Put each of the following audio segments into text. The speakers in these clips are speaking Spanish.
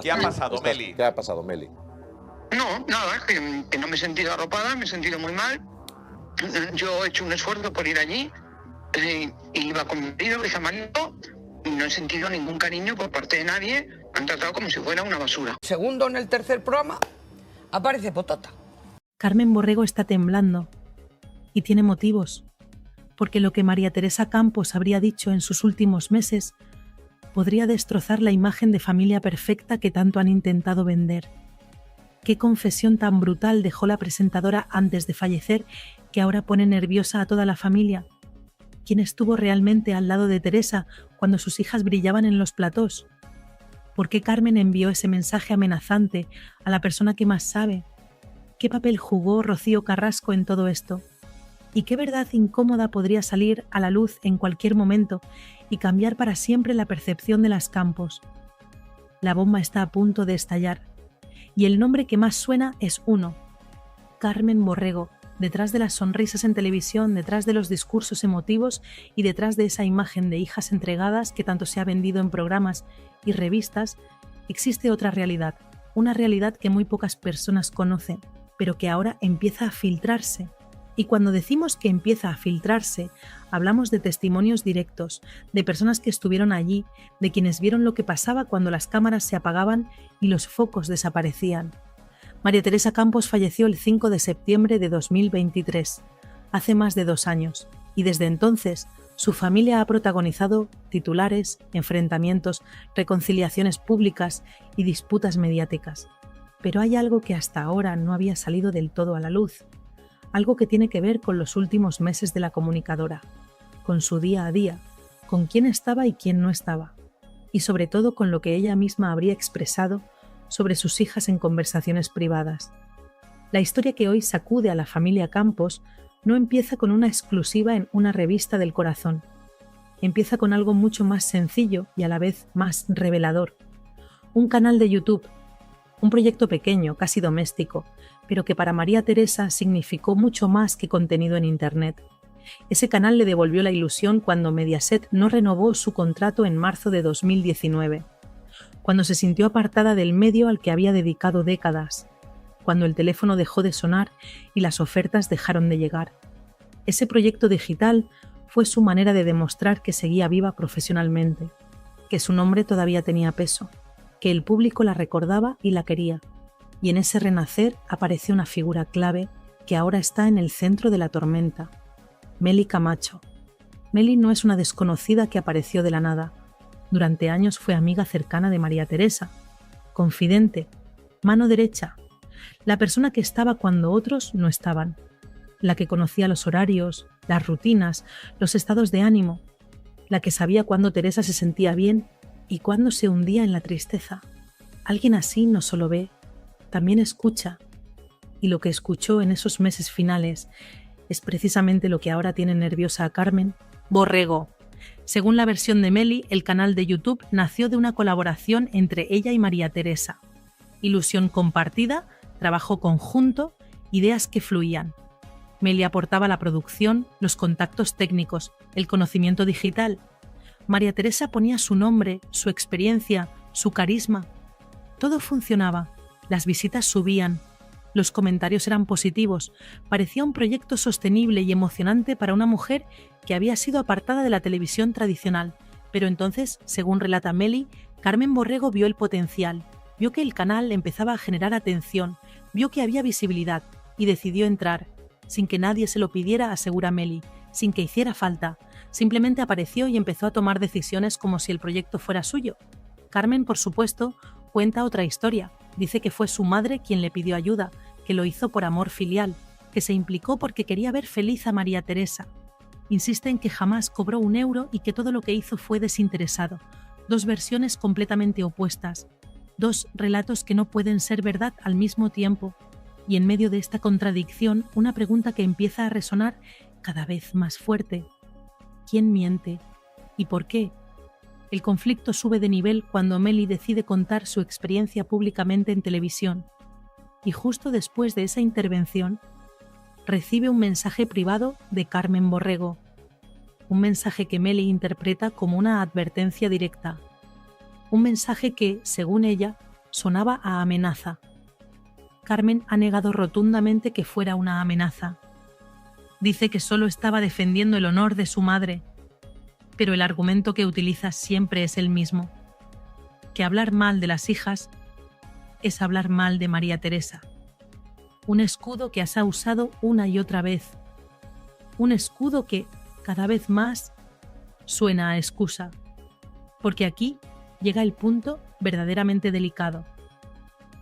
¿Qué ha pasado, Meli? ¿Qué ha pasado, Meli? No, nada, que no me he sentido arropada, me he sentido muy mal. Yo he hecho un esfuerzo por ir allí, iba con mi marido, que se ha marido, y no he sentido ningún cariño por parte de nadie. Me han tratado como si fuera una basura. Segundo, en el tercer programa, aparece Potota. Carmen Borrego está temblando. Y tiene motivos. Porque lo que María Teresa Campos habría dicho en sus últimos meses podría destrozar la imagen de familia perfecta que tanto han intentado vender. Qué confesión tan brutal dejó la presentadora antes de fallecer que ahora pone nerviosa a toda la familia. ¿Quién estuvo realmente al lado de Teresa cuando sus hijas brillaban en los platós? ¿Por qué Carmen envió ese mensaje amenazante a la persona que más sabe? ¿Qué papel jugó Rocío Carrasco en todo esto? ¿Y qué verdad incómoda podría salir a la luz en cualquier momento y cambiar para siempre la percepción de las Campos? La bomba está a punto de estallar. Y el nombre que más suena es uno: Carmen Borrego, detrás de las sonrisas en televisión, detrás de los discursos emotivos y detrás de esa imagen de hijas entregadas que tanto se ha vendido en programas y revistas, existe otra realidad, una realidad que muy pocas personas conocen, pero que ahora empieza a filtrarse. Y cuando decimos que empieza a filtrarse, hablamos de testimonios directos, de personas que estuvieron allí, de quienes vieron lo que pasaba cuando las cámaras se apagaban y los focos desaparecían. María Teresa Campos falleció el 5 de septiembre de 2023, hace más de 2 años, y desde entonces su familia ha protagonizado titulares, enfrentamientos, reconciliaciones públicas y disputas mediáticas. Pero hay algo que hasta ahora no había salido del todo a la luz. Algo que tiene que ver con los últimos meses de la comunicadora, con su día a día, con quién estaba y quién no estaba, y sobre todo con lo que ella misma habría expresado sobre sus hijas en conversaciones privadas. La historia que hoy sacude a la familia Campos no empieza con una exclusiva en una revista del corazón. Empieza con algo mucho más sencillo y a la vez más revelador. Un canal de YouTube, un proyecto pequeño, casi doméstico, pero que para María Teresa significó mucho más que contenido en Internet. Ese canal le devolvió la ilusión cuando Mediaset no renovó su contrato en marzo de 2019, cuando se sintió apartada del medio al que había dedicado décadas, cuando el teléfono dejó de sonar y las ofertas dejaron de llegar. Ese proyecto digital fue su manera de demostrar que seguía viva profesionalmente, que su nombre todavía tenía peso, que el público la recordaba y la quería. Y en ese renacer apareció una figura clave que ahora está en el centro de la tormenta: Meli Camacho. Meli no es una desconocida que apareció de la nada. Durante años fue amiga cercana de María Teresa, confidente, mano derecha, la persona que estaba cuando otros no estaban, la que conocía los horarios, las rutinas, los estados de ánimo, la que sabía cuándo Teresa se sentía bien y cuándo se hundía en la tristeza. Alguien así no solo ve, también escucha, y lo que escuchó en esos meses finales es precisamente lo que ahora tiene nerviosa a Carmen Borrego. Según la versión de Meli, el canal de YouTube nació de una colaboración entre ella y María Teresa. Ilusión compartida, trabajo conjunto, ideas que fluían. Meli aportaba la producción, los contactos técnicos, el conocimiento digital. María Teresa ponía su nombre, su experiencia, su carisma. Todo funcionaba. Las visitas subían, los comentarios eran positivos, parecía un proyecto sostenible y emocionante para una mujer que había sido apartada de la televisión tradicional. Pero entonces, según relata Meli, Carmen Borrego vio el potencial, vio que el canal empezaba a generar atención, vio que había visibilidad y decidió entrar, sin que nadie se lo pidiera, asegura Meli, sin que hiciera falta. Simplemente apareció y empezó a tomar decisiones como si el proyecto fuera suyo. Carmen, por supuesto, cuenta otra historia. Dice que fue su madre quien le pidió ayuda, que lo hizo por amor filial, que se implicó porque quería ver feliz a María Teresa. Insiste en que jamás cobró un euro y que todo lo que hizo fue desinteresado. Dos versiones completamente opuestas. Dos relatos que no pueden ser verdad al mismo tiempo. Y en medio de esta contradicción, una pregunta que empieza a resonar cada vez más fuerte. ¿Quién miente? ¿Y por qué? El conflicto sube de nivel cuando Meli decide contar su experiencia públicamente en televisión. Y justo después de esa intervención, recibe un mensaje privado de Carmen Borrego. Un mensaje que Meli interpreta como una advertencia directa. Un mensaje que, según ella, sonaba a amenaza. Carmen ha negado rotundamente que fuera una amenaza. Dice que solo estaba defendiendo el honor de su madre, pero el argumento que utiliza siempre es el mismo, que hablar mal de las hijas es hablar mal de María Teresa. Un escudo que has usado una y otra vez. Un escudo que, cada vez más, suena a excusa. Porque aquí llega el punto verdaderamente delicado.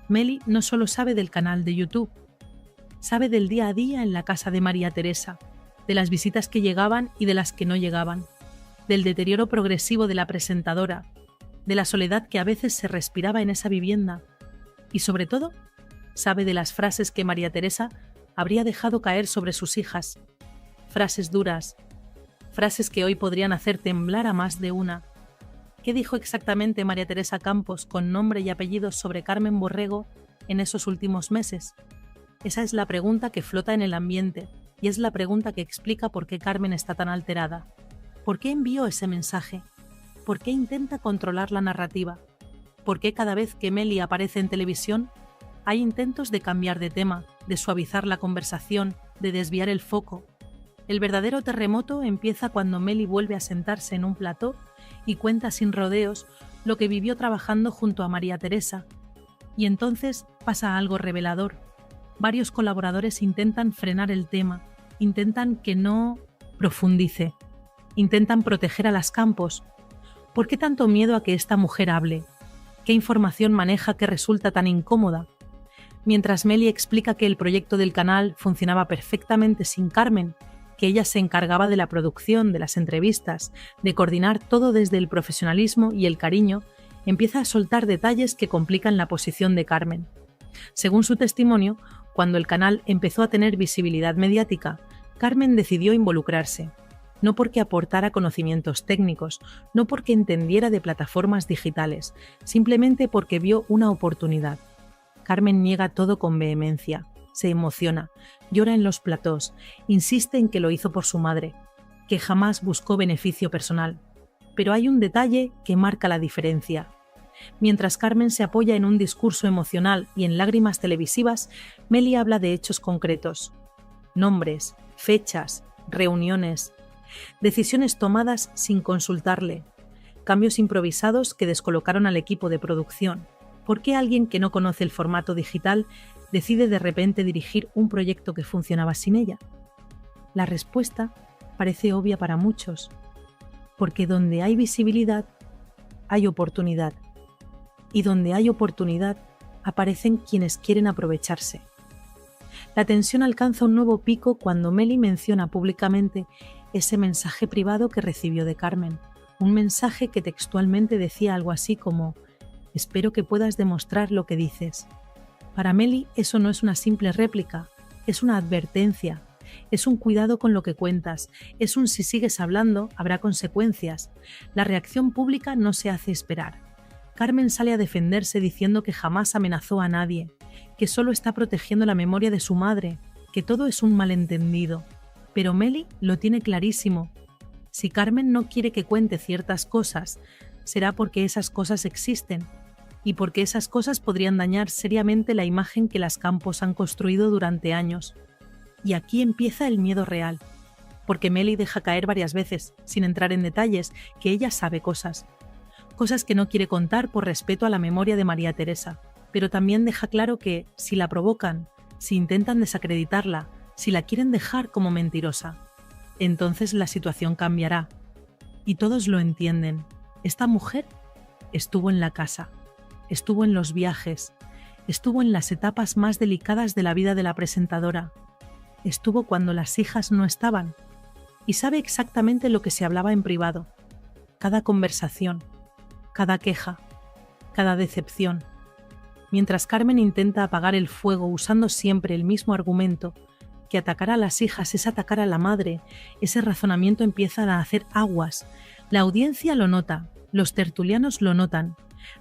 Meli no solo sabe del canal de YouTube, sabe del día a día en la casa de María Teresa, de las visitas que llegaban y de las que no llegaban, del deterioro progresivo de la presentadora, de la soledad que a veces se respiraba en esa vivienda y, sobre todo, sabe de las frases que María Teresa habría dejado caer sobre sus hijas, frases duras, frases que hoy podrían hacer temblar a más de una. ¿Qué dijo exactamente María Teresa Campos con nombre y apellido sobre Carmen Borrego en esos últimos meses? Esa es la pregunta que flota en el ambiente y es la pregunta que explica por qué Carmen está tan alterada. ¿Por qué envió ese mensaje? ¿Por qué intenta controlar la narrativa? ¿Por qué cada vez que Meli aparece en televisión hay intentos de cambiar de tema, de suavizar la conversación, de desviar el foco? El verdadero terremoto empieza cuando Meli vuelve a sentarse en un plató y cuenta sin rodeos lo que vivió trabajando junto a María Teresa. Y entonces pasa algo revelador. Varios colaboradores intentan frenar el tema, intentan que no profundice, intentan proteger a las Campos. ¿Por qué tanto miedo a que esta mujer hable? ¿Qué información maneja que resulta tan incómoda? Mientras Meli explica que el proyecto del canal funcionaba perfectamente sin Carmen, que ella se encargaba de la producción, de las entrevistas, de coordinar todo desde el profesionalismo y el cariño, empieza a soltar detalles que complican la posición de Carmen. Según su testimonio, cuando el canal empezó a tener visibilidad mediática, Carmen decidió involucrarse. No porque aportara conocimientos técnicos, no porque entendiera de plataformas digitales, simplemente porque vio una oportunidad. Carmen niega todo con vehemencia, se emociona, llora en los platós, insiste en que lo hizo por su madre, que jamás buscó beneficio personal. Pero hay un detalle que marca la diferencia. Mientras Carmen se apoya en un discurso emocional y en lágrimas televisivas, Meli habla de hechos concretos. Nombres, fechas, reuniones, decisiones tomadas sin consultarle, cambios improvisados que descolocaron al equipo de producción. ¿Por qué alguien que no conoce el formato digital decide de repente dirigir un proyecto que funcionaba sin ella? La respuesta parece obvia para muchos, porque donde hay visibilidad, hay oportunidad, y donde hay oportunidad, aparecen quienes quieren aprovecharse. La tensión alcanza un nuevo pico cuando Meli menciona públicamente ese mensaje privado que recibió de Carmen, un mensaje que textualmente decía algo así como: «Espero que puedas demostrar lo que dices». Para Meli eso no es una simple réplica, es una advertencia, es un cuidado con lo que cuentas, es un si sigues hablando habrá consecuencias. La reacción pública no se hace esperar. Carmen sale a defenderse diciendo que jamás amenazó a nadie, que solo está protegiendo la memoria de su madre, que todo es un malentendido. Pero Meli lo tiene clarísimo. Si Carmen no quiere que cuente ciertas cosas, será porque esas cosas existen, y porque esas cosas podrían dañar seriamente la imagen que las Campos han construido durante años. Y aquí empieza el miedo real, porque Meli deja caer varias veces, sin entrar en detalles, que ella sabe cosas que no quiere contar por respeto a la memoria de María Teresa, pero también deja claro que, si la provocan, si intentan desacreditarla, si la quieren dejar como mentirosa, entonces la situación cambiará. Y todos lo entienden. Esta mujer estuvo en la casa, estuvo en los viajes, estuvo en las etapas más delicadas de la vida de la presentadora, estuvo cuando las hijas no estaban, y sabe exactamente lo que se hablaba en privado, cada conversación, cada queja, cada decepción. Mientras Carmen intenta apagar el fuego usando siempre el mismo argumento, que atacar a las hijas es atacar a la madre, ese razonamiento empieza a hacer aguas. La audiencia lo nota, los tertulianos lo notan.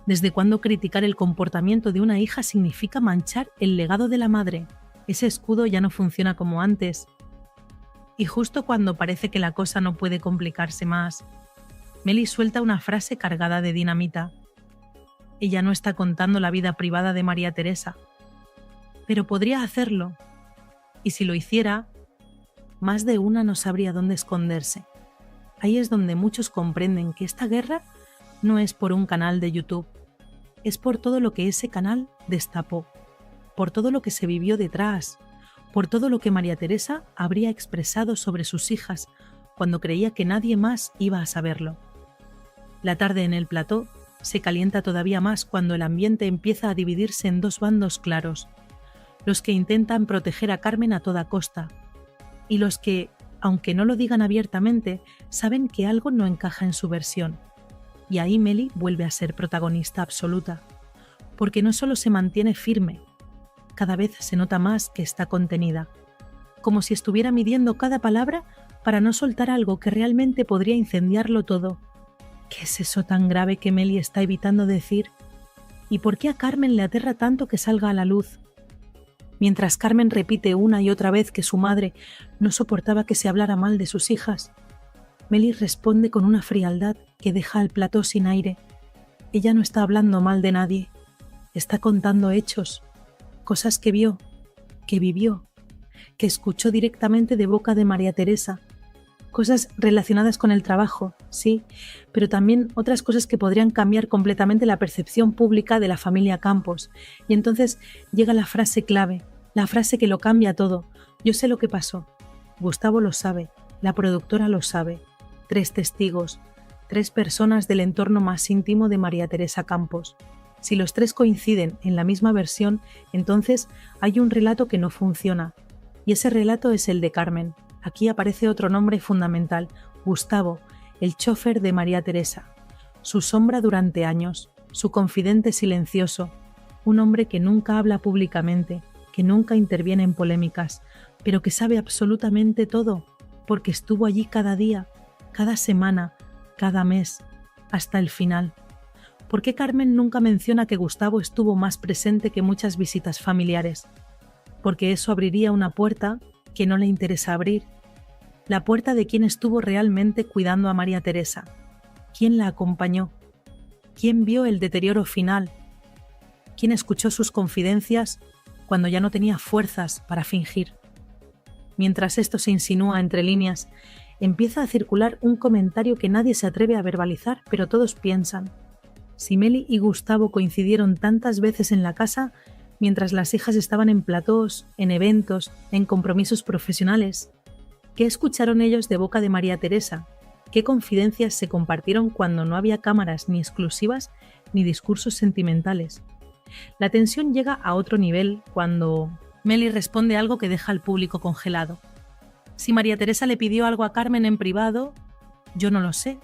¿Desde cuándo criticar el comportamiento de una hija significa manchar el legado de la madre? Ese escudo ya no funciona como antes. Y justo cuando parece que la cosa no puede complicarse más, Meli suelta una frase cargada de dinamita. Ella no está contando la vida privada de María Teresa. Pero podría hacerlo. Y si lo hiciera, más de una no sabría dónde esconderse. Ahí es donde muchos comprenden que esta guerra no es por un canal de YouTube. Es por todo lo que ese canal destapó, por todo lo que se vivió detrás, por todo lo que María Teresa habría expresado sobre sus hijas cuando creía que nadie más iba a saberlo. La tarde en el plató se calienta todavía más cuando el ambiente empieza a dividirse en dos bandos claros, los que intentan proteger a Carmen a toda costa, y los que, aunque no lo digan abiertamente, saben que algo no encaja en su versión. Y ahí Meli vuelve a ser protagonista absoluta, porque no solo se mantiene firme, cada vez se nota más que está contenida, como si estuviera midiendo cada palabra para no soltar algo que realmente podría incendiarlo todo. ¿Qué es eso tan grave que Meli está evitando decir? ¿Y por qué a Carmen le aterra tanto que salga a la luz? Mientras Carmen repite una y otra vez que su madre no soportaba que se hablara mal de sus hijas, Meli responde con una frialdad que deja al plató sin aire. Ella no está hablando mal de nadie, está contando hechos, cosas que vio, que vivió, que escuchó directamente de boca de María Teresa, cosas relacionadas con el trabajo, sí, pero también otras cosas que podrían cambiar completamente la percepción pública de la familia Campos. Y entonces llega la frase clave, la frase que lo cambia todo. Yo sé lo que pasó. Gustavo lo sabe, la productora lo sabe. 3 testigos, 3 personas del entorno más íntimo de María Teresa Campos. Si los 3 coinciden en la misma versión, entonces hay un relato que no funciona. Y ese relato es el de Carmen. Aquí aparece otro nombre fundamental, Gustavo, el chofer de María Teresa. Su sombra durante años, su confidente silencioso, un hombre que nunca habla públicamente, que nunca interviene en polémicas, pero que sabe absolutamente todo, porque estuvo allí cada día, cada semana, cada mes, hasta el final. ¿Por qué Carmen nunca menciona que Gustavo estuvo más presente que muchas visitas familiares? Porque eso abriría una puerta que no le interesa abrir. La puerta de quien estuvo realmente cuidando a María Teresa. ¿Quién la acompañó? ¿Quién vio el deterioro final? ¿Quién escuchó sus confidencias cuando ya no tenía fuerzas para fingir? Mientras esto se insinúa entre líneas, empieza a circular un comentario que nadie se atreve a verbalizar, pero todos piensan. Si Meli y Gustavo coincidieron tantas veces en la casa, mientras las hijas estaban en platós, en eventos, en compromisos profesionales, ¿qué escucharon ellos de boca de María Teresa? ¿Qué confidencias se compartieron cuando no había cámaras ni exclusivas ni discursos sentimentales? La tensión llega a otro nivel cuando Meli responde algo que deja al público congelado. Si María Teresa le pidió algo a Carmen en privado, yo no lo sé,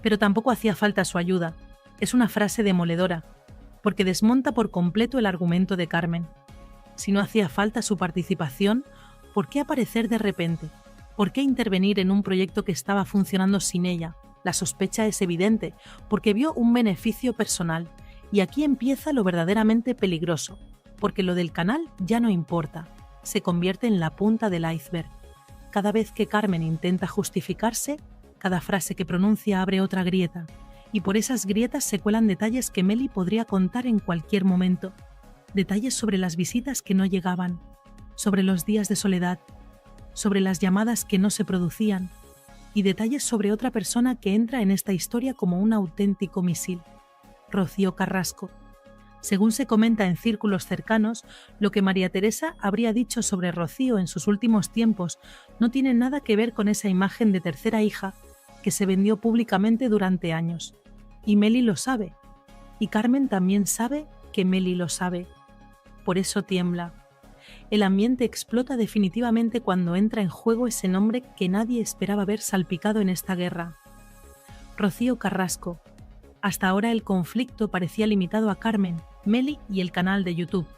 pero tampoco hacía falta su ayuda. Es una frase demoledora, porque desmonta por completo el argumento de Carmen. Si no hacía falta su participación, ¿por qué aparecer de repente? ¿Por qué intervenir en un proyecto que estaba funcionando sin ella? La sospecha es evidente, porque vio un beneficio personal. Y aquí empieza lo verdaderamente peligroso, porque lo del canal ya no importa, se convierte en la punta del iceberg. Cada vez que Carmen intenta justificarse, cada frase que pronuncia abre otra grieta, y por esas grietas se cuelan detalles que Meli podría contar en cualquier momento. Detalles sobre las visitas que no llegaban, sobre los días de soledad, sobre las llamadas que no se producían, y detalles sobre otra persona que entra en esta historia como un auténtico misil, Rocío Carrasco. Según se comenta en círculos cercanos, lo que María Teresa habría dicho sobre Rocío en sus últimos tiempos no tiene nada que ver con esa imagen de tercera hija que se vendió públicamente durante años. Y Meli lo sabe, y Carmen también sabe que Meli lo sabe. Por eso tiembla. El ambiente explota definitivamente cuando entra en juego ese nombre que nadie esperaba ver salpicado en esta guerra. Rocío Carrasco. Hasta ahora el conflicto parecía limitado a Carmen, Meli y el canal de YouTube,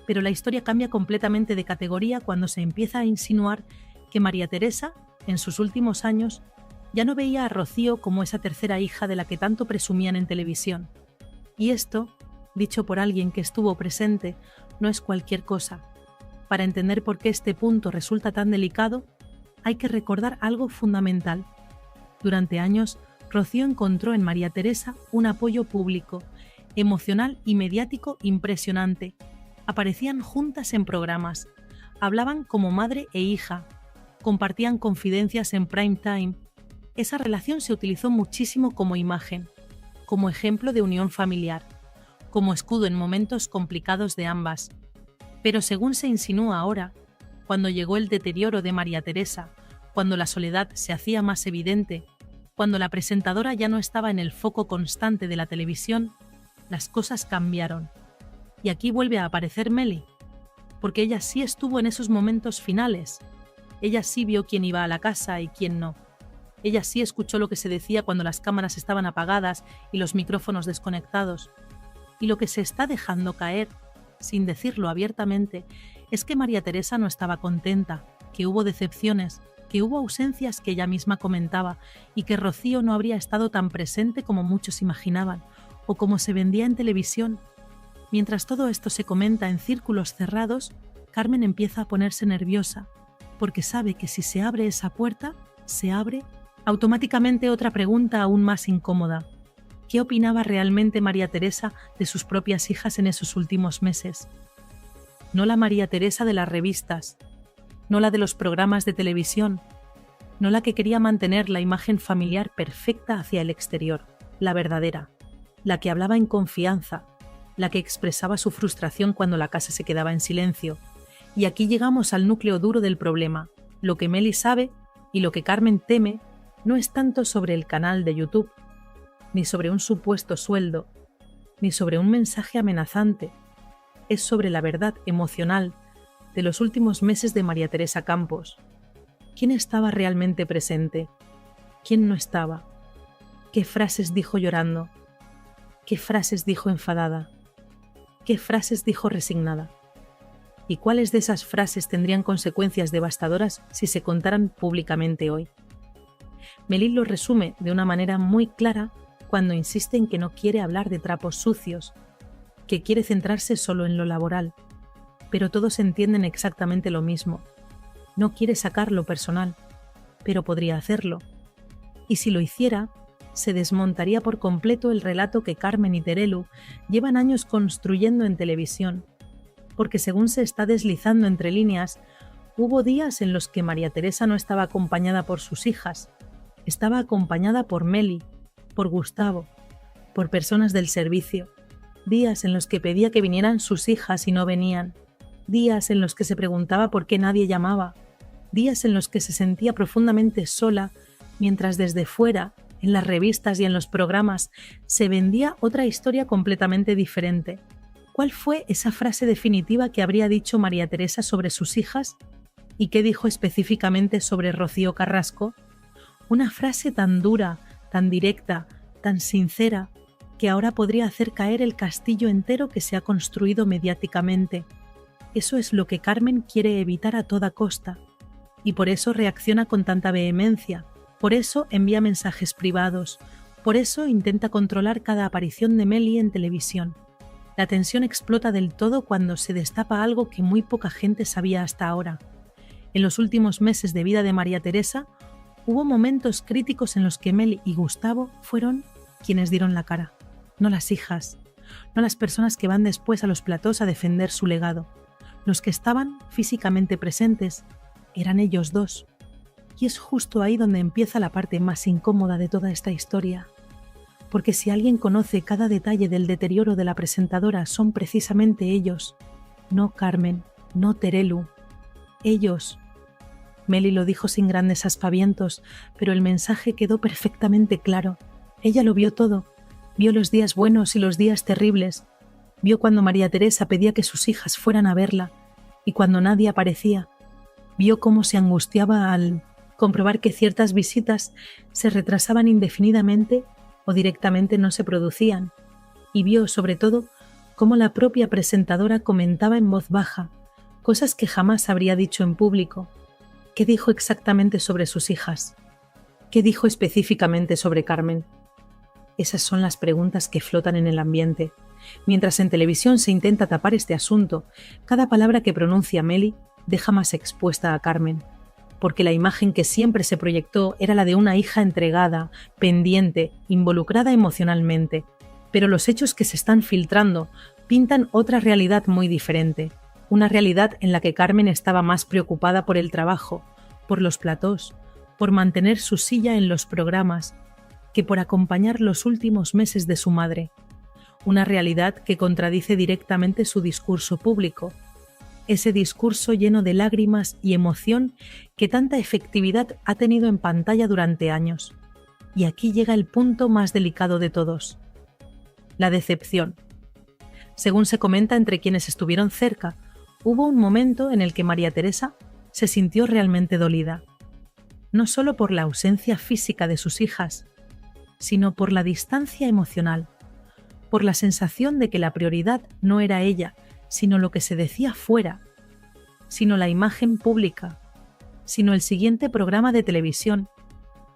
pero la historia cambia completamente de categoría cuando se empieza a insinuar que María Teresa, en sus últimos años, ya no veía a Rocío como esa tercera hija de la que tanto presumían en televisión. Y esto, dicho por alguien que estuvo presente, no es cualquier cosa. Para entender por qué este punto resulta tan delicado, hay que recordar algo fundamental. Durante años, Rocío encontró en María Teresa un apoyo público, emocional y mediático impresionante. Aparecían juntas en programas, hablaban como madre e hija, compartían confidencias en prime time. Esa relación se utilizó muchísimo como imagen, como ejemplo de unión familiar, como escudo en momentos complicados de ambas. Pero según se insinúa ahora, cuando llegó el deterioro de María Teresa, cuando la soledad se hacía más evidente, cuando la presentadora ya no estaba en el foco constante de la televisión, las cosas cambiaron. Y aquí vuelve a aparecer Meli, porque ella sí estuvo en esos momentos finales. Ella sí vio quién iba a la casa y quién no. Ella sí escuchó lo que se decía cuando las cámaras estaban apagadas y los micrófonos desconectados. Y lo que se está dejando caer, sin decirlo abiertamente, es que María Teresa no estaba contenta, que hubo decepciones, que hubo ausencias que ella misma comentaba y que Rocío no habría estado tan presente como muchos imaginaban o como se vendía en televisión. Mientras todo esto se comenta en círculos cerrados, Carmen empieza a ponerse nerviosa, porque sabe que si se abre esa puerta, se abre automáticamente otra pregunta aún más incómoda. ¿Qué opinaba realmente María Teresa de sus propias hijas en esos últimos meses? No la María Teresa de las revistas, no la de los programas de televisión, no la que quería mantener la imagen familiar perfecta hacia el exterior, la verdadera, la que hablaba en confianza, la que expresaba su frustración cuando la casa se quedaba en silencio. Y aquí llegamos al núcleo duro del problema. Lo que Meli sabe y lo que Carmen teme no es tanto sobre el canal de YouTube, ni sobre un supuesto sueldo, ni sobre un mensaje amenazante. Es sobre la verdad emocional de los últimos meses de María Teresa Campos. ¿Quién estaba realmente presente? ¿Quién no estaba? ¿Qué frases dijo llorando? ¿Qué frases dijo enfadada? ¿Qué frases dijo resignada? ¿Y cuáles de esas frases tendrían consecuencias devastadoras si se contaran públicamente hoy? Meli lo resume de una manera muy clara cuando insiste en que no quiere hablar de trapos sucios, que quiere centrarse solo en lo laboral, pero todos entienden exactamente lo mismo. No quiere sacar lo personal, pero podría hacerlo. Y si lo hiciera, se desmontaría por completo el relato que Carmen y Terelu llevan años construyendo en televisión, porque según se está deslizando entre líneas, hubo días en los que María Teresa no estaba acompañada por sus hijas, estaba acompañada por Meli, por Gustavo, por personas del servicio, días en los que pedía que vinieran sus hijas y no venían, días en los que se preguntaba por qué nadie llamaba, días en los que se sentía profundamente sola, mientras desde fuera, en las revistas y en los programas, se vendía otra historia completamente diferente. ¿Cuál fue esa frase definitiva que habría dicho María Teresa sobre sus hijas? ¿Y qué dijo específicamente sobre Rocío Carrasco? Una frase tan dura, tan directa, tan sincera, que ahora podría hacer caer el castillo entero que se ha construido mediáticamente. Eso es lo que Carmen quiere evitar a toda costa, y por eso reacciona con tanta vehemencia, por eso envía mensajes privados, por eso intenta controlar cada aparición de Meli en televisión. La tensión explota del todo cuando se destapa algo que muy poca gente sabía hasta ahora. En los últimos meses de vida de María Teresa, hubo momentos críticos en los que Meli y Gustavo fueron quienes dieron la cara, no las hijas, no las personas que van después a los platós a defender su legado. Los que estaban físicamente presentes eran ellos dos. Y es justo ahí donde empieza la parte más incómoda de toda esta historia. Porque si alguien conoce cada detalle del deterioro de la presentadora son precisamente ellos, no Carmen, no Terelu, ellos. Meli lo dijo sin grandes aspavientos, pero el mensaje quedó perfectamente claro. Ella lo vio todo, vio los días buenos y los días terribles, vio cuando María Teresa pedía que sus hijas fueran a verla y cuando nadie aparecía, vio cómo se angustiaba al comprobar que ciertas visitas se retrasaban indefinidamente o directamente no se producían, y vio sobre todo cómo la propia presentadora comentaba en voz baja cosas que jamás habría dicho en público. ¿Qué dijo exactamente sobre sus hijas? ¿Qué dijo específicamente sobre Carmen? Esas son las preguntas que flotan en el ambiente. Mientras en televisión se intenta tapar este asunto, cada palabra que pronuncia Meli deja más expuesta a Carmen, porque la imagen que siempre se proyectó era la de una hija entregada, pendiente, involucrada emocionalmente. Pero los hechos que se están filtrando pintan otra realidad muy diferente, una realidad en la que Carmen estaba más preocupada por el trabajo, por los platós, por mantener su silla en los programas, que por acompañar los últimos meses de su madre. Una realidad que contradice directamente su discurso público, ese discurso lleno de lágrimas y emoción que tanta efectividad ha tenido en pantalla durante años. Y aquí llega el punto más delicado de todos: la decepción. Según se comenta entre quienes estuvieron cerca, hubo un momento en el que María Teresa se sintió realmente dolida, no solo por la ausencia física de sus hijas, sino por la distancia emocional, por la sensación de que la prioridad no era ella, sino lo que se decía fuera, sino la imagen pública, sino el siguiente programa de televisión.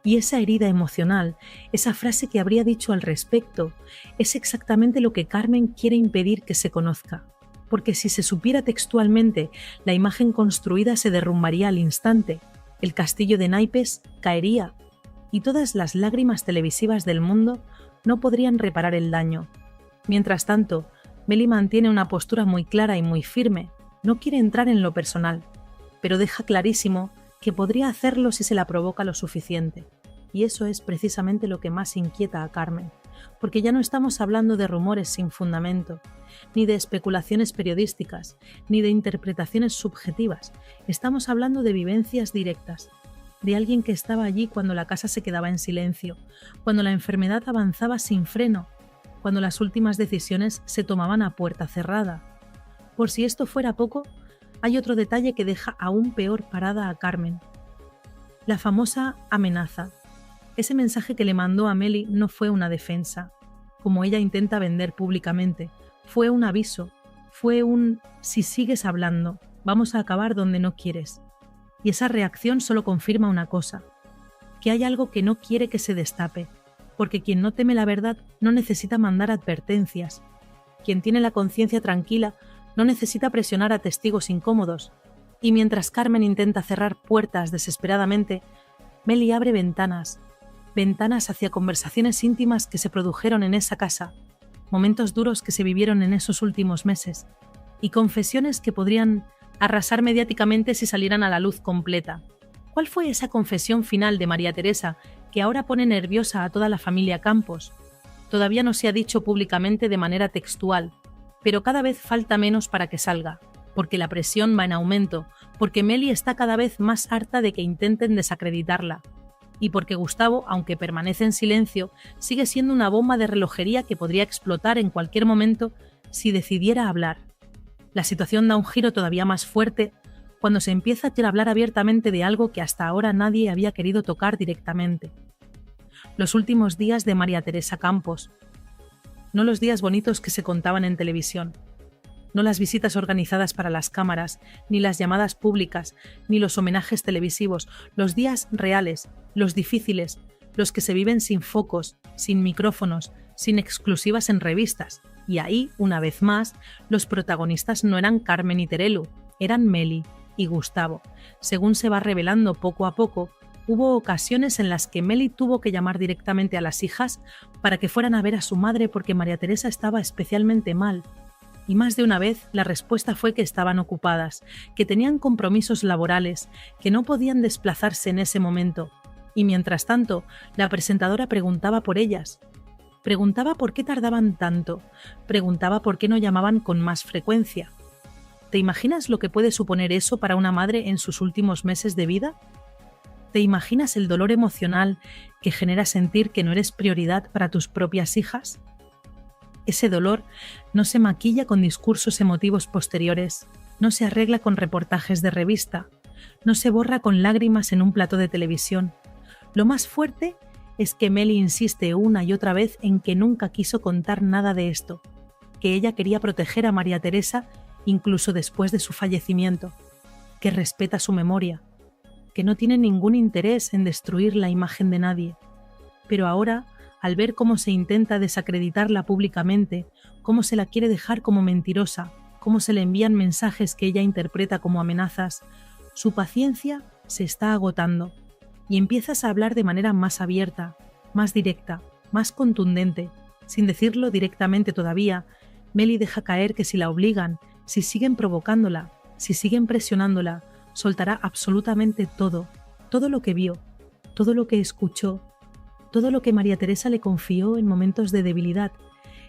Y esa herida emocional, esa frase que habría dicho al respecto, es exactamente lo que Carmen quiere impedir que se conozca, porque si se supiera textualmente, la imagen construida se derrumbaría al instante, el castillo de naipes caería, y todas las lágrimas televisivas del mundo no podrían reparar el daño. Mientras tanto, Meli mantiene una postura muy clara y muy firme, no quiere entrar en lo personal, pero deja clarísimo que podría hacerlo si se la provoca lo suficiente. Y eso es precisamente lo que más inquieta a Carmen, porque ya no estamos hablando de rumores sin fundamento, ni de especulaciones periodísticas, ni de interpretaciones subjetivas. Estamos hablando de vivencias directas, de alguien que estaba allí cuando la casa se quedaba en silencio, cuando la enfermedad avanzaba sin freno, cuando las últimas decisiones se tomaban a puerta cerrada. Por si esto fuera poco, hay otro detalle que deja aún peor parada a Carmen: la famosa amenaza. Ese mensaje que le mandó a Meli no fue una defensa, como ella intenta vender públicamente, fue un aviso, fue un «si sigues hablando, vamos a acabar donde no quieres». Y esa reacción solo confirma una cosa: que hay algo que no quiere que se destape, porque quien no teme la verdad no necesita mandar advertencias. Quien tiene la conciencia tranquila no necesita presionar a testigos incómodos. Y mientras Carmen intenta cerrar puertas desesperadamente, Meli abre ventanas hacia conversaciones íntimas que se produjeron en esa casa, momentos duros que se vivieron en esos últimos meses, y confesiones que podrían arrasar mediáticamente si salieran a la luz completa. ¿Cuál fue esa confesión final de María Teresa que ahora pone nerviosa a toda la familia Campos? Todavía no se ha dicho públicamente de manera textual, pero cada vez falta menos para que salga, porque la presión va en aumento, porque Meli está cada vez más harta de que intenten desacreditarla, y porque Gustavo, aunque permanece en silencio, sigue siendo una bomba de relojería que podría explotar en cualquier momento si decidiera hablar. La situación da un giro todavía más fuerte cuando se empieza a hablar abiertamente de algo que hasta ahora nadie había querido tocar directamente. Los últimos días de María Teresa Campos. No los días bonitos que se contaban en televisión. No las visitas organizadas para las cámaras, ni las llamadas públicas, ni los homenajes televisivos. Los días reales, los difíciles, los que se viven sin focos, sin micrófonos, sin exclusivas en revistas. Y ahí, una vez más, los protagonistas no eran Carmen y Terelu, eran Meli y Gustavo. Según se va revelando poco a poco, hubo ocasiones en las que Meli tuvo que llamar directamente a las hijas para que fueran a ver a su madre porque María Teresa estaba especialmente mal. Y más de una vez la respuesta fue que estaban ocupadas, que tenían compromisos laborales, que no podían desplazarse en ese momento. Y mientras tanto, la presentadora preguntaba por ellas. Preguntaba por qué tardaban tanto, preguntaba por qué no llamaban con más frecuencia. ¿Te imaginas lo que puede suponer eso para una madre en sus últimos meses de vida? ¿Te imaginas el dolor emocional que genera sentir que no eres prioridad para tus propias hijas? Ese dolor no se maquilla con discursos emotivos posteriores, no se arregla con reportajes de revista, no se borra con lágrimas en un plató de televisión. Lo más fuerte es que Meli insiste una y otra vez en que nunca quiso contar nada de esto, que ella quería proteger a María Teresa incluso después de su fallecimiento, que respeta su memoria, que no tiene ningún interés en destruir la imagen de nadie. Pero ahora, al ver cómo se intenta desacreditarla públicamente, cómo se la quiere dejar como mentirosa, cómo se le envían mensajes que ella interpreta como amenazas, su paciencia se está agotando y empiezas a hablar de manera más abierta, más directa, más contundente, Sin decirlo directamente todavía, Meli deja caer que si la obligan, si siguen provocándola, si siguen presionándola, soltará absolutamente todo, todo lo que vio, todo lo que escuchó, todo lo que María Teresa le confió en momentos de debilidad,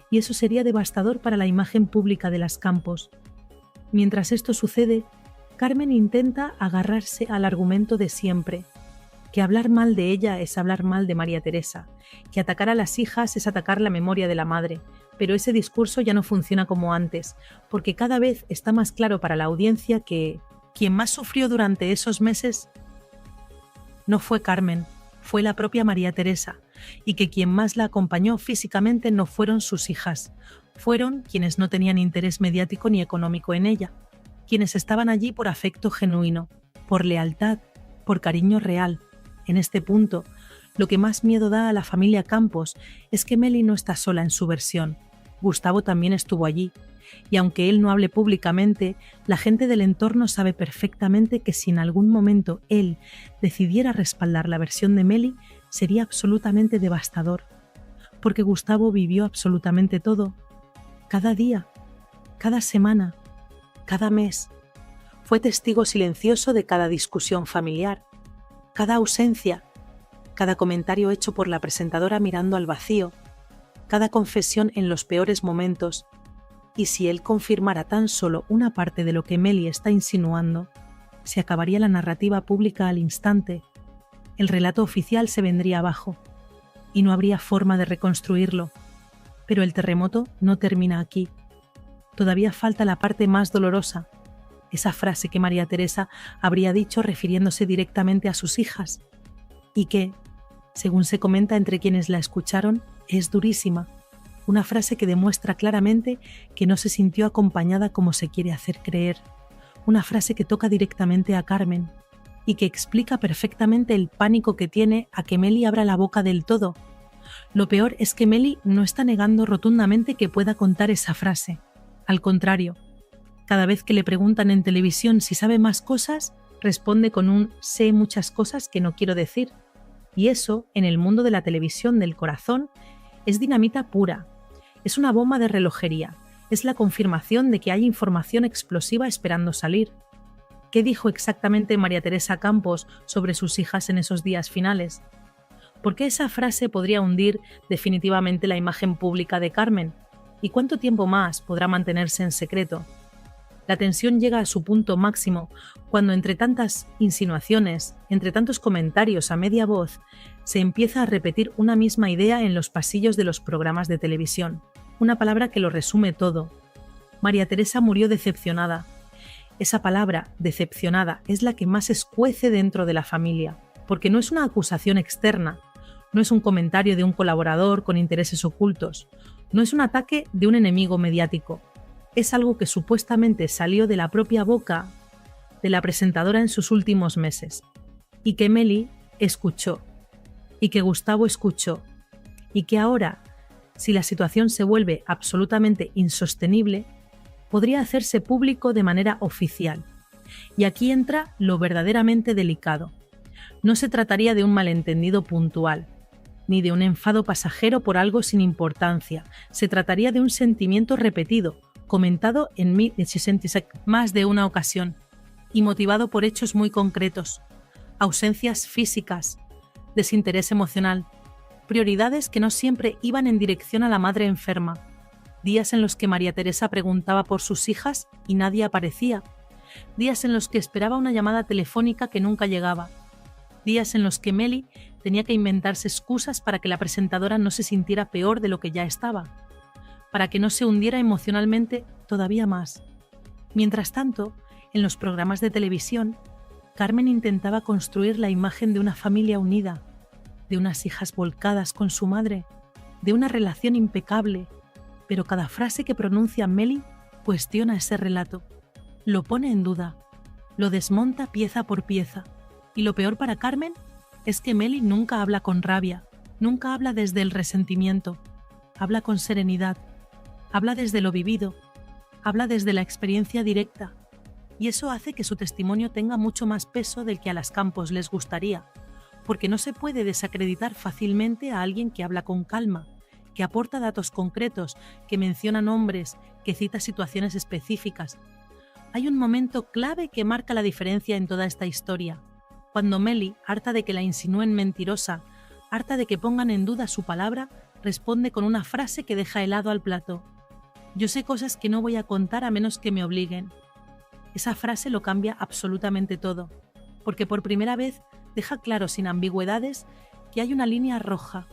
y eso sería devastador para la imagen pública de las Campos. Mientras esto sucede, Carmen intenta agarrarse al argumento de siempre, que hablar mal de ella es hablar mal de María Teresa, que atacar a las hijas es atacar la memoria de la madre, pero ese discurso ya no funciona como antes, porque cada vez está más claro para la audiencia que quien más sufrió durante esos meses no fue Carmen, fue la propia María Teresa, y que quien más la acompañó físicamente no fueron sus hijas, fueron quienes no tenían interés mediático ni económico en ella, quienes estaban allí por afecto genuino, por lealtad, por cariño real. En este punto, lo que más miedo da a la familia Campos es que Meli no está sola en su versión. Gustavo también estuvo allí, y aunque él no hable públicamente, la gente del entorno sabe perfectamente que si en algún momento él decidiera respaldar la versión de Meli, sería absolutamente devastador, porque Gustavo vivió absolutamente todo, cada día, cada semana, cada mes. Fue testigo silencioso de cada discusión familiar, cada ausencia, cada comentario hecho por la presentadora mirando al vacío, cada confesión en los peores momentos, y si él confirmara tan solo una parte de lo que Meli está insinuando, se acabaría la narrativa pública al instante, el relato oficial se vendría abajo, y no habría forma de reconstruirlo. Pero el terremoto no termina aquí. Todavía falta la parte más dolorosa, esa frase que María Teresa habría dicho refiriéndose directamente a sus hijas, y que, según se comenta entre quienes la escucharon, es durísima, una frase que demuestra claramente que no se sintió acompañada como se quiere hacer creer, una frase que toca directamente a Carmen, y que explica perfectamente el pánico que tiene a que Meli abra la boca del todo. Lo peor es que Meli no está negando rotundamente que pueda contar esa frase. Al contrario, cada vez que le preguntan en televisión si sabe más cosas, responde con un sé muchas cosas que no quiero decir. Y eso, en el mundo de la televisión del corazón, es dinamita pura. Es una bomba de relojería. Es la confirmación de que hay información explosiva esperando salir. ¿Qué dijo exactamente María Teresa Campos sobre sus hijas en esos días finales? ¿Por qué esa frase podría hundir definitivamente la imagen pública de Carmen? ¿Y cuánto tiempo más podrá mantenerse en secreto? La tensión llega a su punto máximo cuando entre tantas insinuaciones, entre tantos comentarios a media voz, se empieza a repetir una misma idea en los pasillos de los programas de televisión. Una palabra que lo resume todo. María Teresa murió decepcionada. Esa palabra, decepcionada, es la que más escuece dentro de la familia, porque no es una acusación externa, no es un comentario de un colaborador con intereses ocultos, no es un ataque de un enemigo mediático. Es algo que supuestamente salió de la propia boca de la presentadora en sus últimos meses, y que Meli escuchó, y que Gustavo escuchó, y que ahora, si la situación se vuelve absolutamente insostenible, podría hacerse público de manera oficial. Y aquí entra lo verdaderamente delicado. No se trataría de un malentendido puntual, ni de un enfado pasajero por algo sin importancia. Se trataría de un sentimiento repetido, comentado en más de una ocasión, y motivado por hechos muy concretos, ausencias físicas, desinterés emocional, prioridades que no siempre iban en dirección a la madre enferma, días en los que María Teresa preguntaba por sus hijas y nadie aparecía, días en los que esperaba una llamada telefónica que nunca llegaba, días en los que Meli tenía que inventarse excusas para que la presentadora no se sintiera peor de lo que ya estaba, para que no se hundiera emocionalmente todavía más. Mientras tanto, en los programas de televisión, Carmen intentaba construir la imagen de una familia unida, de unas hijas volcadas con su madre, de una relación impecable, pero cada frase que pronuncia Meli cuestiona ese relato, lo pone en duda, lo desmonta pieza por pieza. Y lo peor para Carmen es que Meli nunca habla con rabia, nunca habla desde el resentimiento, habla con serenidad, habla desde lo vivido, habla desde la experiencia directa, y eso hace que su testimonio tenga mucho más peso del que a las Campos les gustaría, porque no se puede desacreditar fácilmente a alguien que habla con calma, que aporta datos concretos, que menciona nombres, que cita situaciones específicas. Hay un momento clave que marca la diferencia en toda esta historia. Cuando Meli, harta de que la insinúen mentirosa, harta de que pongan en duda su palabra, responde con una frase que deja helado al plato. Yo sé cosas que no voy a contar a menos que me obliguen. Esa frase lo cambia absolutamente todo, porque por primera vez deja claro sin ambigüedades que hay una línea roja.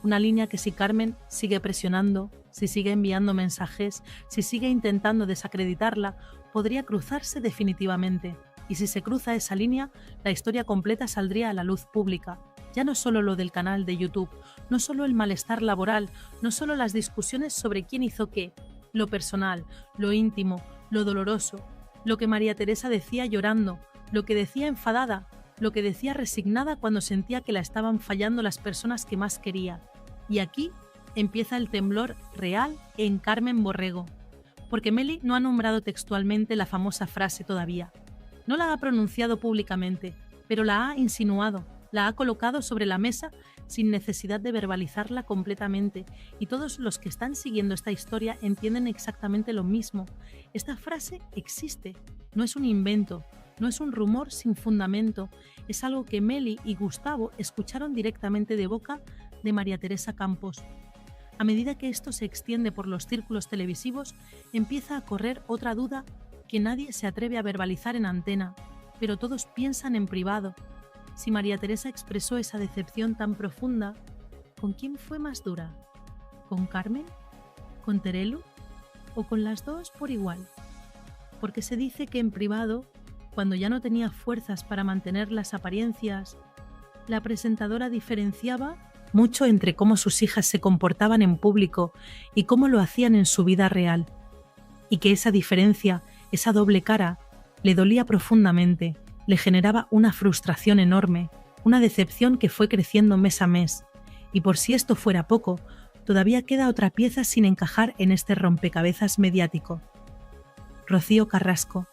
Una línea que si Carmen sigue presionando, si sigue enviando mensajes, si sigue intentando desacreditarla, podría cruzarse definitivamente. Y si se cruza esa línea, la historia completa saldría a la luz pública. Ya no solo lo del canal de YouTube, no solo el malestar laboral, no solo las discusiones sobre quién hizo qué, lo personal, lo íntimo, lo doloroso, lo que María Teresa decía llorando, lo que decía enfadada, lo que decía resignada cuando sentía que la estaban fallando las personas que más quería. Y aquí empieza el temblor real en Carmen Borrego, porque Meli no ha nombrado textualmente la famosa frase todavía. No la ha pronunciado públicamente, pero la ha insinuado, la ha colocado sobre la mesa sin necesidad de verbalizarla completamente, y todos los que están siguiendo esta historia entienden exactamente lo mismo. Esta frase existe, no es un invento, no es un rumor sin fundamento, es algo que Meli y Gustavo escucharon directamente de boca de María Teresa Campos. A medida que esto se extiende por los círculos televisivos, empieza a correr otra duda que nadie se atreve a verbalizar en antena, pero todos piensan en privado. Si María Teresa expresó esa decepción tan profunda, ¿con quién fue más dura? ¿Con Carmen? ¿Con Terelu? ¿O con las dos por igual? Porque se dice que en privado, cuando ya no tenía fuerzas para mantener las apariencias, la presentadora diferenciaba mucho entre cómo sus hijas se comportaban en público y cómo lo hacían en su vida real, y que esa diferencia, esa doble cara, le dolía profundamente, le generaba una frustración enorme, una decepción que fue creciendo mes a mes, y por si esto fuera poco, todavía queda otra pieza sin encajar en este rompecabezas mediático. Rocío Carrasco.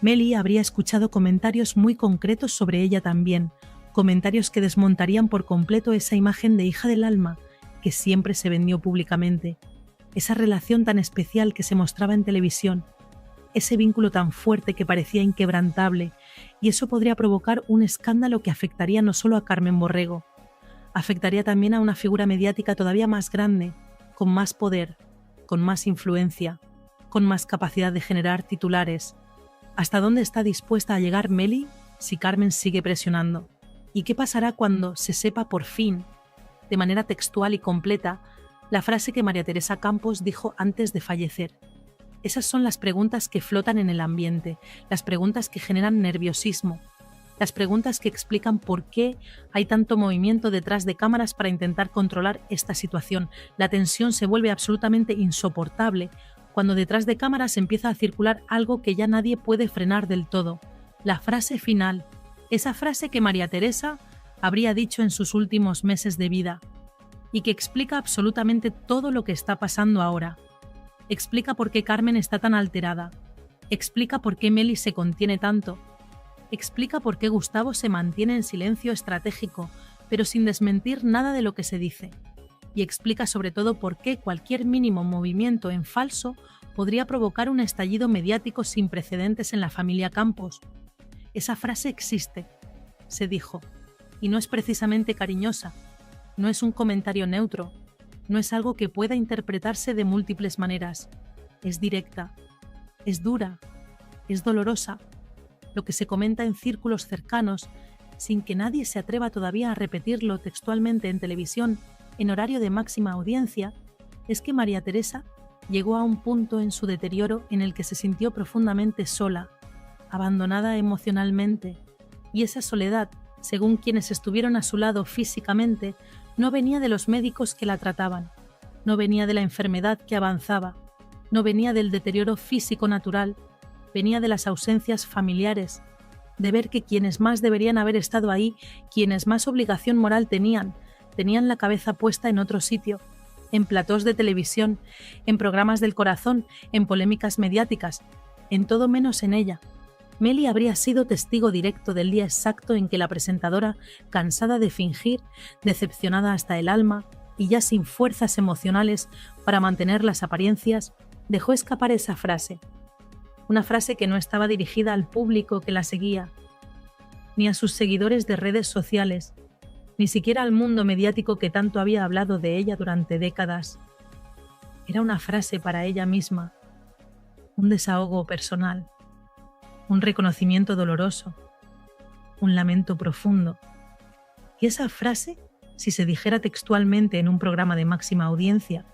Meli habría escuchado comentarios muy concretos sobre ella también, comentarios que desmontarían por completo esa imagen de hija del alma que siempre se vendió públicamente, esa relación tan especial que se mostraba en televisión, ese vínculo tan fuerte que parecía inquebrantable, y eso podría provocar un escándalo que afectaría no solo a Carmen Borrego, afectaría también a una figura mediática todavía más grande, con más poder, con más influencia, con más capacidad de generar titulares. ¿Hasta dónde está dispuesta a llegar Meli si Carmen sigue presionando? ¿Y qué pasará cuando se sepa por fin, de manera textual y completa, la frase que María Teresa Campos dijo antes de fallecer? Esas son las preguntas que flotan en el ambiente, las preguntas que generan nerviosismo, las preguntas que explican por qué hay tanto movimiento detrás de cámaras para intentar controlar esta situación. La tensión se vuelve absolutamente insoportable cuando detrás de cámaras empieza a circular algo que ya nadie puede frenar del todo. La frase final, esa frase que María Teresa habría dicho en sus últimos meses de vida y que explica absolutamente todo lo que está pasando ahora. Explica por qué Carmen está tan alterada. Explica por qué Meli se contiene tanto. Explica por qué Gustavo se mantiene en silencio estratégico, pero sin desmentir nada de lo que se dice. Y explica sobre todo por qué cualquier mínimo movimiento en falso podría provocar un estallido mediático sin precedentes en la familia Campos. Esa frase existe, se dijo, y no es precisamente cariñosa, no es un comentario neutro, no es algo que pueda interpretarse de múltiples maneras. Es directa, es dura, es dolorosa. Lo que se comenta en círculos cercanos, sin que nadie se atreva todavía a repetirlo textualmente en televisión, en horario de máxima audiencia, es que María Teresa llegó a un punto en su deterioro en el que se sintió profundamente sola, abandonada emocionalmente, y esa soledad, según quienes estuvieron a su lado físicamente, no venía de los médicos que la trataban, no venía de la enfermedad que avanzaba, no venía del deterioro físico natural, venía de las ausencias familiares, de ver que quienes más deberían haber estado ahí, quienes más obligación moral tenían la cabeza puesta en otro sitio, en platós de televisión, en programas del corazón, en polémicas mediáticas, en todo menos en ella. Meli habría sido testigo directo del día exacto en que la presentadora, cansada de fingir, decepcionada hasta el alma, y ya sin fuerzas emocionales para mantener las apariencias, dejó escapar esa frase. Una frase que no estaba dirigida al público que la seguía, ni a sus seguidores de redes sociales, ni siquiera al mundo mediático que tanto había hablado de ella durante décadas. Era una frase para ella misma, un desahogo personal, un reconocimiento doloroso, un lamento profundo. Y esa frase, si se dijera textualmente en un programa de máxima audiencia,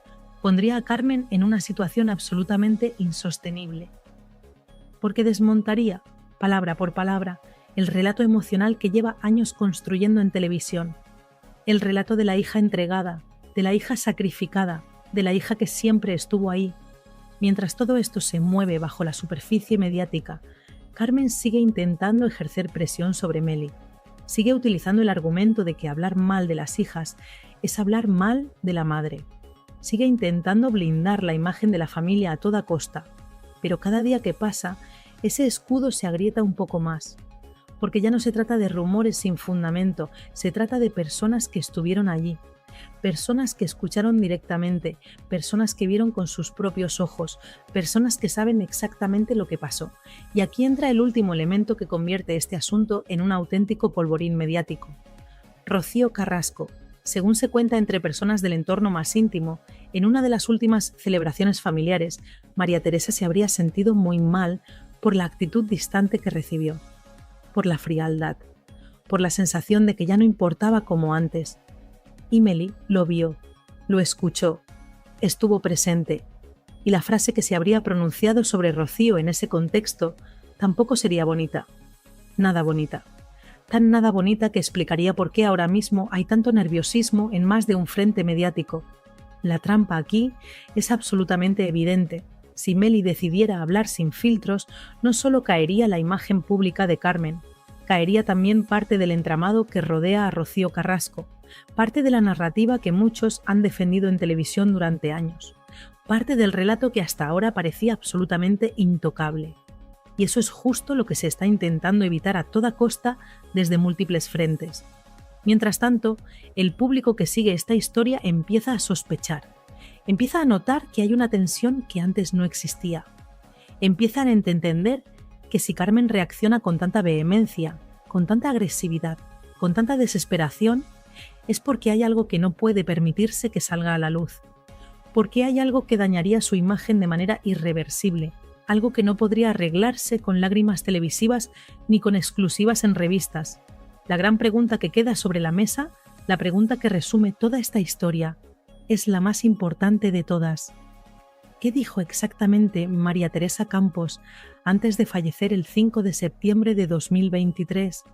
pondría a Carmen en una situación absolutamente insostenible, porque desmontaría, palabra por palabra, el relato emocional que lleva años construyendo en televisión, el relato de la hija entregada, de la hija sacrificada, de la hija que siempre estuvo ahí. Mientras todo esto se mueve bajo la superficie mediática, Carmen sigue intentando ejercer presión sobre Meli. Sigue utilizando el argumento de que hablar mal de las hijas es hablar mal de la madre. Sigue intentando blindar la imagen de la familia a toda costa, pero cada día que pasa, ese escudo se agrieta un poco más, porque ya no se trata de rumores sin fundamento, se trata de personas que estuvieron allí, personas que escucharon directamente, personas que vieron con sus propios ojos, personas que saben exactamente lo que pasó. Y aquí entra el último elemento que convierte este asunto en un auténtico polvorín mediático. Rocío Carrasco, según se cuenta entre personas del entorno más íntimo, en una de las últimas celebraciones familiares, María Teresa se habría sentido muy mal por la actitud distante que recibió, por la frialdad, por la sensación de que ya no importaba como antes. Y Meli lo vio, lo escuchó, estuvo presente, y la frase que se habría pronunciado sobre Rocío en ese contexto tampoco sería bonita, nada bonita. Tan nada bonita que explicaría por qué ahora mismo hay tanto nerviosismo en más de un frente mediático. La trampa aquí es absolutamente evidente. Si Meli decidiera hablar sin filtros, no solo caería la imagen pública de Carmen, caería también parte del entramado que rodea a Rocío Carrasco, parte de la narrativa que muchos han defendido en televisión durante años, parte del relato que hasta ahora parecía absolutamente intocable. Y eso es justo lo que se está intentando evitar a toda costa desde múltiples frentes. Mientras tanto, el público que sigue esta historia empieza a sospechar, empieza a notar que hay una tensión que antes no existía. Empiezan a entender que si Carmen reacciona con tanta vehemencia, con tanta agresividad, con tanta desesperación, es porque hay algo que no puede permitirse que salga a la luz, porque hay algo que dañaría su imagen de manera irreversible, algo que no podría arreglarse con lágrimas televisivas ni con exclusivas en revistas. La gran pregunta que queda sobre la mesa, la pregunta que resume toda esta historia, es la más importante de todas. ¿Qué dijo exactamente María Teresa Campos antes de fallecer el 5 de septiembre de 2023?